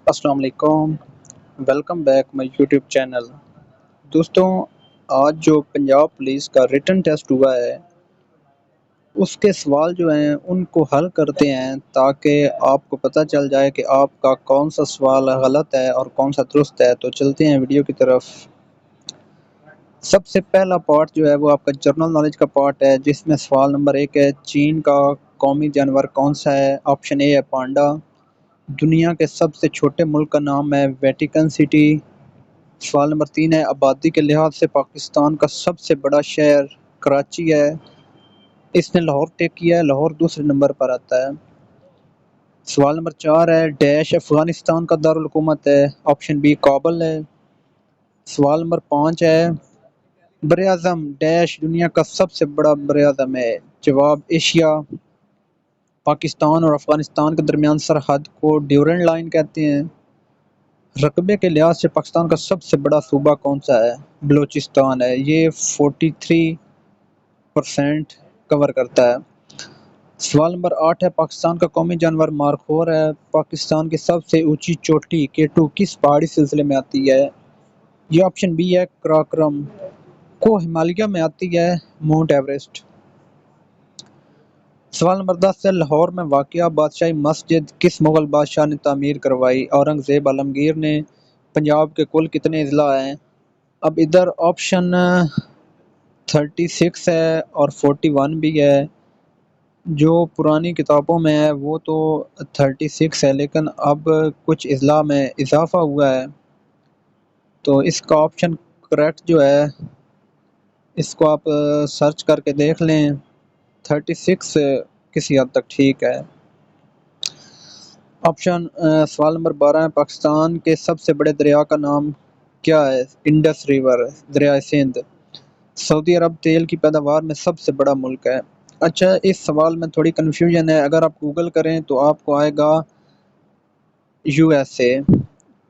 السلام علیکم، welcome back my YouTube channel. دوستوں، آج جو پنجاب پولیس کا ریٹن ٹیسٹ ہوا ہے اس کے سوال جو ہیں ان کو حل کرتے ہیں تاکہ آپ کو پتہ چل جائے کہ آپ کا کون سا سوال غلط ہے اور کون سا درست ہے۔ تو چلتے ہیں ویڈیو کی طرف۔ سب سے پہلا پارٹ جو ہے وہ آپ کا جنرل نالج کا پارٹ ہے، جس میں سوال نمبر 1 ہے، چین کا قومی جانور کون سا ہے؟ آپشن اے ہے پانڈا۔ دنیا کے سب سے چھوٹے ملک کا نام ہے ویٹیکن سٹی۔ سوال نمبر 3 ہے، آبادی کے لحاظ سے پاکستان کا سب سے بڑا شہر کراچی ہے، اس نے لاہور ٹیک کیا ہے، لاہور دوسرے نمبر پر آتا ہے۔ سوال نمبر 4 ہے، ڈیش افغانستان کا دارالحکومت ہے؟ آپشن بی کابل ہے۔ سوال نمبر 5 ہے، بر اعظم ڈیش دنیا کا سب سے بڑا بر اعظم ہے؟ جواب ایشیا۔ پاکستان اور افغانستان کے درمیان سرحد کو ڈیورنڈ لائن کہتے ہیں۔ رقبے کے لحاظ سے پاکستان کا سب سے بڑا صوبہ کون سا ہے؟ بلوچستان ہے، یہ 43% کور کرتا ہے۔ سوال نمبر 8 ہے، پاکستان کا قومی جانور مارخور ہے؟ پاکستان کی سب سے اونچی چوٹی K2 کس پہاڑی سلسلے میں آتی ہے؟ یہ آپشن بی ہے کراکرم۔ کو ہمالیہ میں آتی ہے؟ Mount Everest. سوال نمبر 10 ہے، لاہور میں واقع بادشاہی مسجد کس مغل بادشاہ نے تعمیر کروائی؟ اورنگزیب عالمگیر نے۔ پنجاب کے کل کتنے اضلاع ہیں؟ اب ادھر آپشن 36 ہے اور 41 بھی ہے۔ جو پرانی کتابوں میں ہے وہ تو 36 ہے، لیکن اب کچھ اضلاع میں اضافہ ہوا ہے، تو اس کا آپشن کریکٹ جو ہے اس کو آپ سرچ کر کے دیکھ لیں۔ 36 کسی حد تک ٹھیک ہے۔ سوال نمبر 12 ہے، پاکستان کے سب سے بڑے دریا کا نام کیا ہے؟ انڈس ریور، دریائے سندھ۔ سعودی عرب تیل کی پیداوار میں سب سے بڑا ملک ہے؟ اچھا، اس سوال میں تھوڑی کنفیوژن ہے، اگر آپ گوگل کریں تو آپ کو آئے گا USA،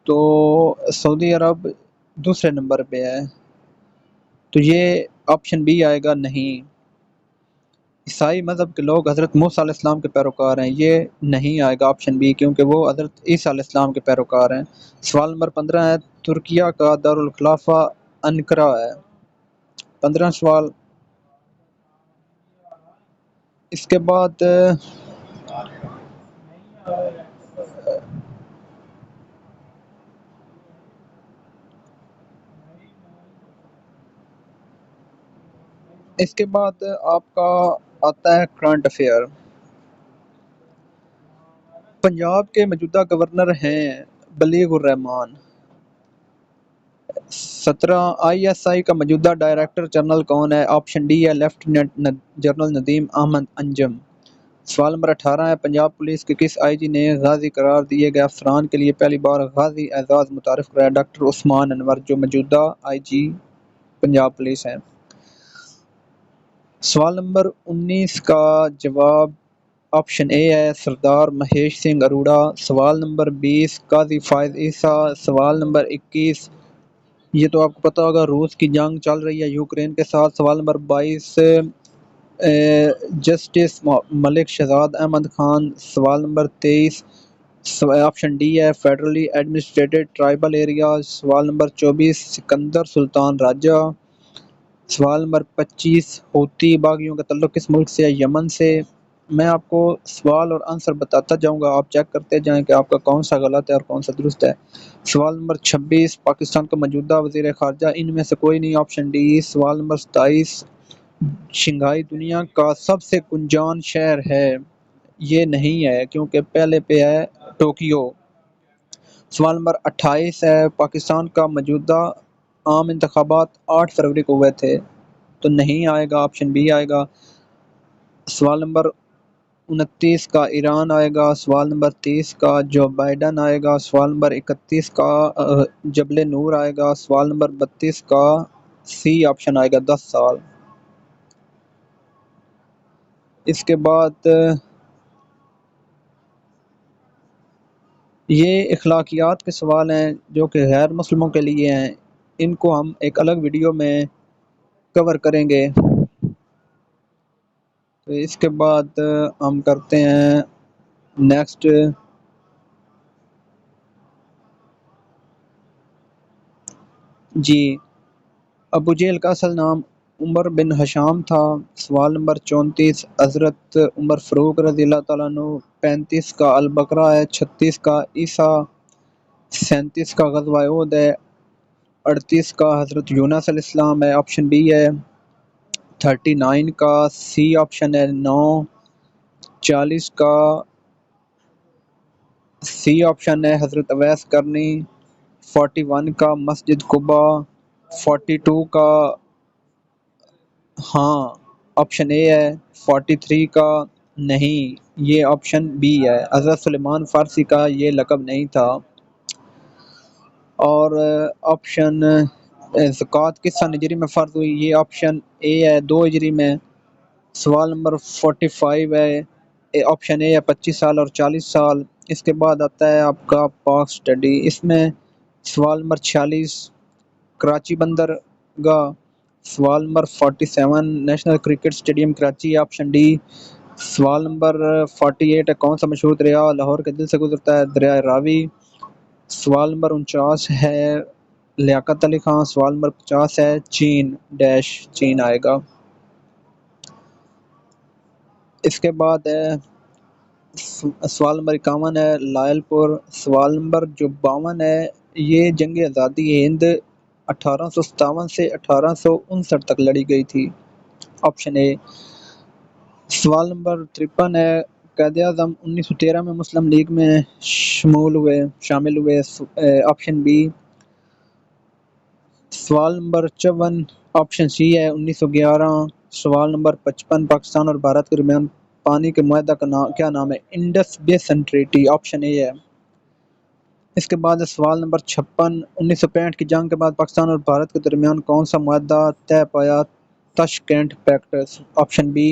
تو سعودی عرب دوسرے نمبر پہ ہے، تو یہ آپشن بی آئے گا نہیں۔ عیسائی مذہب کے لوگ حضرت موسیٰ علیہ السلام کے پیروکار ہیں؟ یہ نہیں آئے گا آپشن بی، کیونکہ وہ حضرت عیسیٰ علیہ السلام کے پیروکار ہیں۔ سوال نمبر 15 ہے، ترکیہ کا دارالخلافہ انقرہ ہے؟ 15 سوال۔ اس کے بعد آپ کا آتا ہے کرنٹ افیئر۔ پنجاب کے موجودہ گورنر ہیں بلیغ الرحمان۔ 17 ISI کا موجودہ ڈائریکٹر جنرل کون ہے؟ آپشن ڈی ہے لیفٹیننٹ جنرل ندیم احمد انجم۔ سوال نمبر 18 ہے، پنجاب پولیس کے کس IG نے غازی قرار دیے گئے افسران کے لیے پہلی بار غازی اعزاز متعارف کرایا؟ ڈاکٹر عثمان انور، جو موجودہ IG پنجاب پولیس ہیں۔ سوال نمبر 19 کا جواب آپشن اے ہے سردار مہیش سنگھ اروڑہ۔ سوال نمبر 20 قاضی فائز عیسیٰ۔ سوال نمبر 21، یہ تو آپ کو پتہ ہوگا، روس کی جنگ چل رہی ہے یوکرین کے ساتھ۔ سوال نمبر 22 جسٹس ملک شہزاد احمد خان۔ سوال نمبر 23 آپشن ڈی ہے فیڈرلی ایڈمنسٹریٹڈ ٹرائبل ایریاز۔ سوال نمبر 24 سکندر سلطان راجہ۔ سوال نمبر 25 حوثی باغیوں کا تعلق کس ملک سے ہے؟ یمن سے۔ میں آپ کو سوال اور آنسر بتاتا جاؤں گا، آپ چیک کرتے جائیں کہ آپ کا کون سا غلط ہے اور کون سا درست ہے۔ سوال نمبر 26 پاکستان کا موجودہ وزیر خارجہ ان میں سے کوئی نہیں؟ Option D. سوال نمبر 27 شنگھائی دنیا کا سب سے گنجان شہر ہے؟ یہ نہیں ہے، کیونکہ پہلے پہ ہے ٹوکیو۔ سوال نمبر 28 ہے، پاکستان کا موجودہ عام انتخابات 8 فروری کو ہوئے تھے؟ تو نہیں آئے گا، آپشن بی آئے گا۔ سوال نمبر 29 کا ایران آئے گا۔ سوال نمبر 30 کا جو بائیڈن آئے گا۔ سوال نمبر 31 کا جبل نور آئے گا۔ سوال نمبر 32 کا سی آپشن آئے گا 10 سال۔ اس کے بعد یہ اخلاقیات کے سوال ہیں جو کہ غیر مسلموں کے لیے ہیں، ان کو ہم ایک الگ ویڈیو میں کور کریں گے۔ تو اس کے بعد ہم کرتے ہیں نیکسٹ جی، ابو جہل کا اصل نام عمر بن ہشام تھا۔ سوال نمبر 34، حضرت عمر فاروق رضی اللہ تعالیٰ عنہ۔ 35 کا البقرہ ہے، 36 کا عیسیٰ، 37 کا غزوہ احد ہے، 38 کا حضرت یونس علیہ السلام ہے، آپشن بی ہے، 39 کا سی آپشن ہے 9، 40 کا سی آپشن ہے حضرت اویس کرنی، 41 کا مسجد قباء، 42 کا ہاں آپشن اے ہے، 43 کا نہیں یہ آپشن بی ہے، حضرت سلیمان فارسی کا یہ لقب نہیں تھا۔ اور آپشن زکوٰۃ کس سال ہجری میں فرض ہوئی؟ یہ آپشن اے ہے 2 ہجری میں۔ سوال نمبر 45 ہے، آپشن اے ہے 25 سال اور 40 سال۔ اس کے بعد آتا ہے آپ کا پاک سٹڈی، اس میں سوال نمبر 46 کراچی بندرگاہ، سوال number 47 national cricket stadium Karachi, option D. سوال نمبر 48 ہے، کون سا مشہور دریا لاہور کے دل سے گزرتا ہے؟ دریائے راوی۔ سوال نمبر 49 ہے لیاقت علی خان۔ سوال نمبر 50 ہے چین ڈیش چین آئے گا۔ اس کے بعد ہے سوال نمبر 51 ہے لائل پور۔ سوال نمبر جو 52 ہے یہ جنگ آزادی ہند 1857 سے 1859 تک لڑی گئی تھی، آپشن اے۔ سوال نمبر 53 ہے قائد اعظم 1913 میں مسلم لیگ میں شامل ہوئے، آپشن بی۔ سوال نمبر 54 آپشن سی ہے 1911۔ سوال نمبر 55 پاکستان اور بھارت کے درمیان پانی کے معاہدہ کا کیا نام ہے؟ Indus besan treaty, option A ہے۔ اس کے بعد سوال نمبر 56 1965 کی جنگ کے بعد پاکستان اور بھارت کے درمیان کون سا معاہدہ طے پایا؟ Tashkent packet, option B.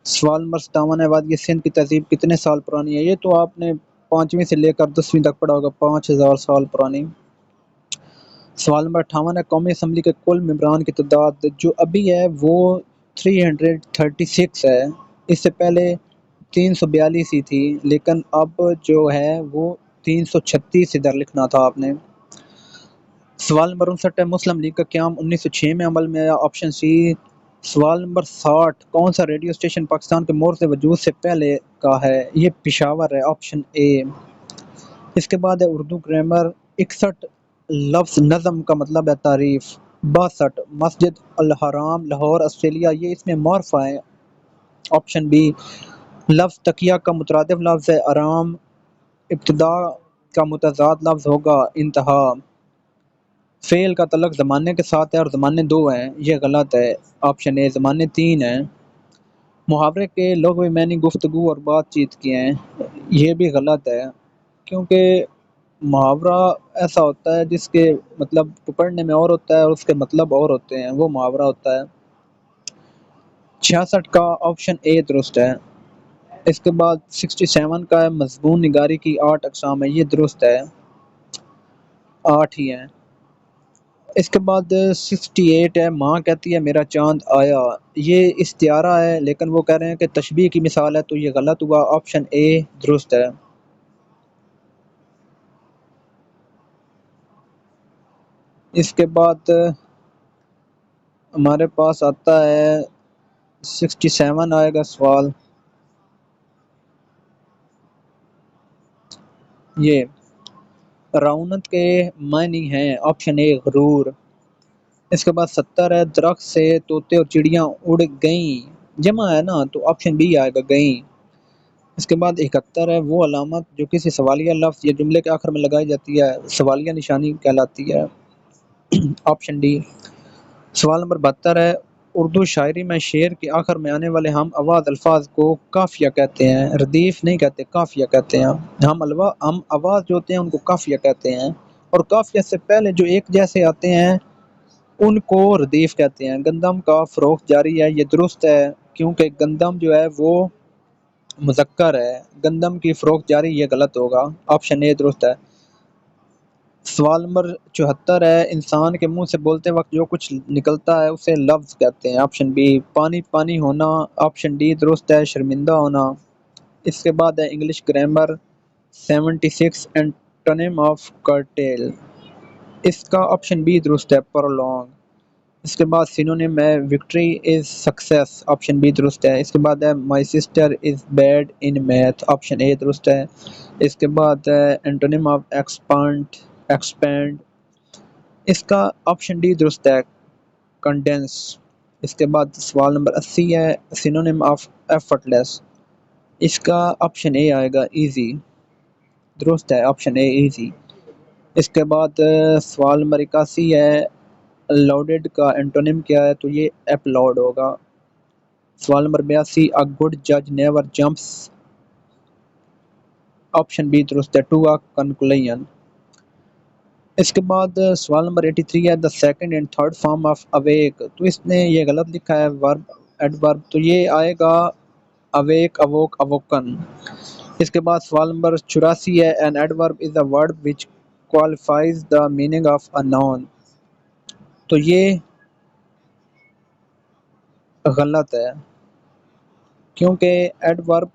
سوال نمبر 57 ہے وادی سندھ کی تہذیب کتنے سال پرانی ہے؟ یہ تو آپ نے 5ویں سے لے کر 10ویں تک پڑھا ہوگا، 5000 سال پرانی۔ سوال نمبر 58 ہے قومی اسمبلی کے کل ممبران کی تعداد جو ابھی ہے وہ 336 ہے، اس سے پہلے 342 ہی تھی، لیکن اب جو ہے وہ 336 ادھر لکھنا تھا آپ نے۔ سوال نمبر 59 ہے مسلم لیگ کا قیام 1906 میں عمل میں آیا، آپشن سی۔ سوال نمبر 60 کون سا ریڈیو اسٹیشن پاکستان کے مورد وجود سے پہلے کا ہے؟ یہ پشاور ہے، آپشن اے۔ اس کے بعد ہے اردو گرامر۔ 61 لفظ نظم کا مطلب ہے تعریف۔ 62 مسجد الحرام لاہور آسٹریلیا، یہ اس میں معرفہ ہے، آپشن بی۔ لفظ تقیہ کا مترادف لفظ ہے آرام۔ ابتدا کا متضاد لفظ ہوگا انتہا۔ فعل کا تعلق زمانے کے ساتھ ہے اور زمانے 2 ہیں، یہ غلط ہے، آپشن اے۔ زمانے 3 ہیں۔ محاورے کے لغوی معنی گفتگو اور بات چیت کے ہیں، یہ بھی غلط ہے، کیونکہ محاورہ ایسا ہوتا ہے جس کے مطلب پکڑنے میں اور ہوتا ہے اور اس کے مطلب اور ہوتے ہیں، وہ محاورہ ہوتا ہے۔ 66 کا آپشن اے درست ہے۔ اس کے بعد 67 کا ہے مضمون نگاری کی 8 اقسام ہیں، یہ درست ہے، 8 ہی ہیں۔ اس کے بعد 68 ہے ماں کہتی ہے میرا چاند آیا، یہ استعارہ ہے لیکن وہ کہہ رہے ہیں کہ تشبیہ کی مثال ہے، تو یہ غلط ہوا، آپشن اے درست ہے۔ اس کے بعد ہمارے پاس آتا ہے 67 آئے گا سوال، یہ رعونت کے معنی ہیں، آپشن اے غرور۔ اس کے بعد 70 ہے درخت سے طوطے اور چڑیاں اڑ گئیں، جمع ہے نا تو آپشن بی آئے گا گئیں۔ اس کے بعد 71 ہے وہ علامت جو کسی سوالیہ لفظ یا جملے کے آخر میں لگائی جاتی ہے سوالیہ نشانی کہلاتی ہے، آپشن ڈی۔ سوال نمبر 72 ہے اردو شاعری میں شعر کے آخر میں آنے والے ہم آواز الفاظ کو قافیہ کہتے ہیں، ردیف نہیں کہتے، قافیہ کہتے ہیں۔ ہم آواز جو ہوتے ہیں ان کو قافیہ کہتے ہیں، اور قافیہ سے پہلے جو ایک جیسے آتے ہیں ان کو ردیف کہتے ہیں۔ گندم کا فروخت جاری ہے، یہ درست ہے، کیونکہ گندم جو ہے وہ مذکر ہے، گندم کی فروخت جاری، یہ غلط ہوگا، آپشن اے درست ہے۔ سوال نمبر 74 ہے انسان کے منہ سے بولتے وقت جو کچھ نکلتا ہے اسے لفظ کہتے ہیں، آپشن بی۔ پانی پانی ہونا، آپشن ڈی درست ہے، شرمندہ ہونا۔ اس کے بعد ہے English grammar 76 antonym of curtail, اس کا آپشن بی درست ہے، پرولونگ۔ اس کے بعد سینونیم ہے victory is success, option B درست ہے۔ اس کے بعد ہے my sister is bad in math, option A درست ہے۔ اس کے بعد ہے اینٹونیم آف ایکسپینڈ، اس کا آپشن ڈی درست ہے، کنڈینس۔ اس کے بعد سوال نمبر 80 ہے سینونیم آف ایفرٹ لیس، اس کا آپشن اے آئے گا، ایزی، درست ہے آپشن اے، ایزی۔ اس کے بعد سوال نمبر 81 ہے لاؤڈڈ کا اینٹونیم کیا ہے، تو یہ اپلاؤڈ ہوگا۔ سوال نمبر 82 اے گڈ جج نیور جمپس، آپشن بی درست ہے، ٹو اے کنکلوژن۔ اس کے بعد سوال نمبر 83 ہے the second and third form of awake, تو اس نے یہ غلط لکھا ہے ورب ایڈورب، تو یہ آئے گا اویک، اووک، اووکن۔ اس کے بعد سوال نمبر 84 ہے an adverb is a word which qualifies the meaning of a noun، تو یہ غلط ہے کیونکہ ایڈورب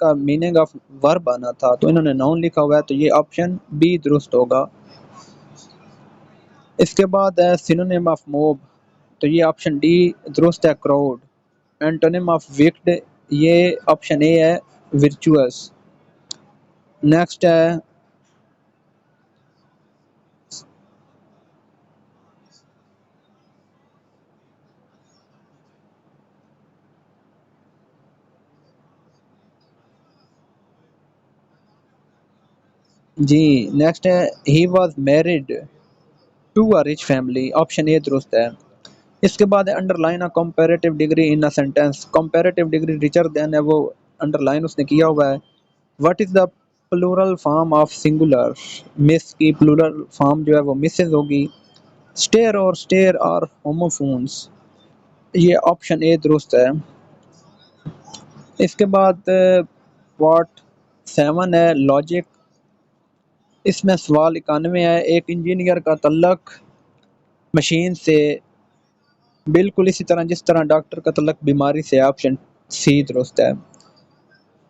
کا میننگ آف ورب آنا تھا تو انہوں نے ناؤن لکھا ہوا ہے، تو یہ آپشن بی درست ہوگا۔ اس کے بعد ہے سینونیم آف موب، تو یہ آپشن ڈی درست ہے، کراؤڈ۔ اینٹونیم آف وکڈ، یہ آپشن اے ہے، ورچوئس۔ نیکسٹ ہے جی، نیکسٹ ہے he was married to a rich family, option A درست ہے۔ اس کے بعد underline comparative degree in sentence, comparative degree rather than ہے وہ انڈر لائن اس نے کیا ہوا ہے۔ What is the plural form of singular, miss کی پلورل فارم جو ہے وہ مسز ہوگی۔ اسٹیئر اور اسٹیئر آر ہوموفونس، یہ آپشن اے درست ہے۔ اس کے بعد پارٹ 7 ہے لاجک، اس میں سوال 91 ہے ایک انجینئر کا تعلق مشین سے بالکل اسی طرح جس طرح ڈاکٹر کا تعلق بیماری سے، آپشن سی درست ہے۔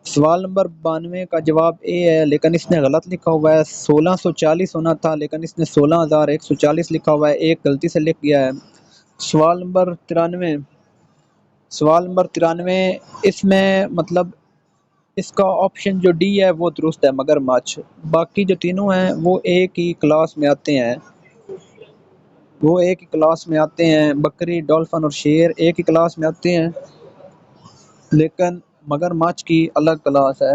سوال نمبر 92 کا جواب اے ہے لیکن اس نے غلط لکھا ہوا ہے، 1640 ہونا تھا لیکن اس نے 16140 لکھا ہوا ہے، ایک غلطی سے لکھ گیا ہے۔ سوال نمبر 93 اس میں مطلب اس کا آپشن جو ڈی ہے وہ درست ہے، مگر مچھ، باقی جو تینوں ہیں وہ ایک ہی کلاس میں آتے ہیں، بکری، ڈولفن اور شیر ایک ہی کلاس میں آتے ہیں، لیکن مگر مچھ کی الگ کلاس ہے۔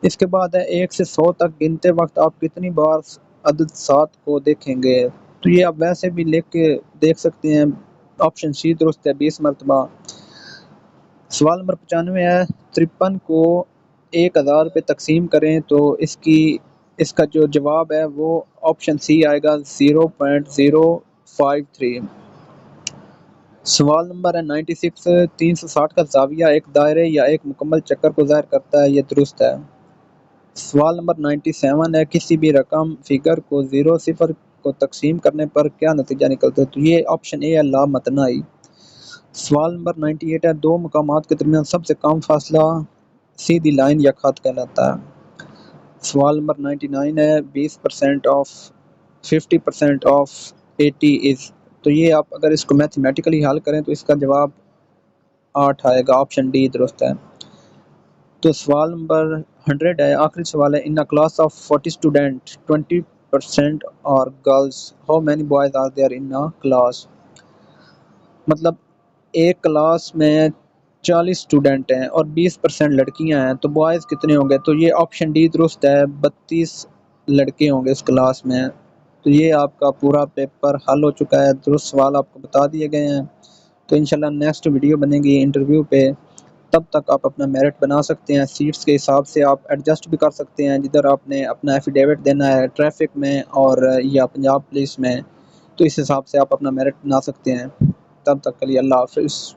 اس کے بعد ہے 1 سے 100 تک گنتے وقت آپ کتنی بار عدد 7 کو دیکھیں گے، تو یہ آپ ویسے بھی لکھ کے دیکھ سکتے ہیں، آپشن سی درست ہے، 20 مرتبہ۔ سوال نمبر 95 ہے 53 کو 1000 پہ تقسیم کریں تو اس کا جو جواب ہے وہ آپشن سی آئے گا، 0.053۔ سوال نمبر ہے 96 360 کا زاویہ ایک دائرے یا ایک مکمل چکر کو ظاہر کرتا ہے، یہ درست ہے۔ سوال نمبر 97 ہے کسی بھی رقم فگر کو 0 کو تقسیم کرنے پر کیا نتیجہ نکلتا ہے، تو یہ آپشن اے ہے، لامتناہی۔ سوال نمبر 98 ہے دو مقامات کے درمیان سب سے کم فاصلہ سیدھی لائن یا خط کہلاتا ہے۔ سوال نمبر 99 ہے 50% آف 80 از، تو یہ آپ اگر اس کو میتھمیٹیکلی حل کریں تو اس کا جواب 8 آئے گا، آپشن ڈی درست ہے۔ تو سوال نمبر 100 ہے، آخری سوال ہے in a class of 40 student 20% are girls, how many boys are there in a class, مطلب ایک کلاس میں 40 اسٹوڈنٹ ہیں اور 20% لڑکیاں ہیں تو بوائز کتنے ہوں گے، تو یہ آپشن ڈی درست ہے، 32 لڑکے ہوں گے اس کلاس میں۔ تو یہ آپ کا پورا پیپر حل ہو چکا ہے، درست سوال آپ کو بتا دیے گئے ہیں۔ تو انشاءاللہ نیکسٹ ویڈیو بنے گی انٹرویو پہ، تب تک آپ اپنا میرٹ بنا سکتے ہیں، سیٹس کے حساب سے آپ ایڈجسٹ بھی کر سکتے ہیں، جدھر آپ نے اپنا ایفیڈیوٹ دینا ہے ٹریفک میں اور یا پنجاب پولیس میں، تو اس حساب سے آپ اپنا میرٹ بنا سکتے ہیں۔ تب تک کے لیے اللہ حافظ۔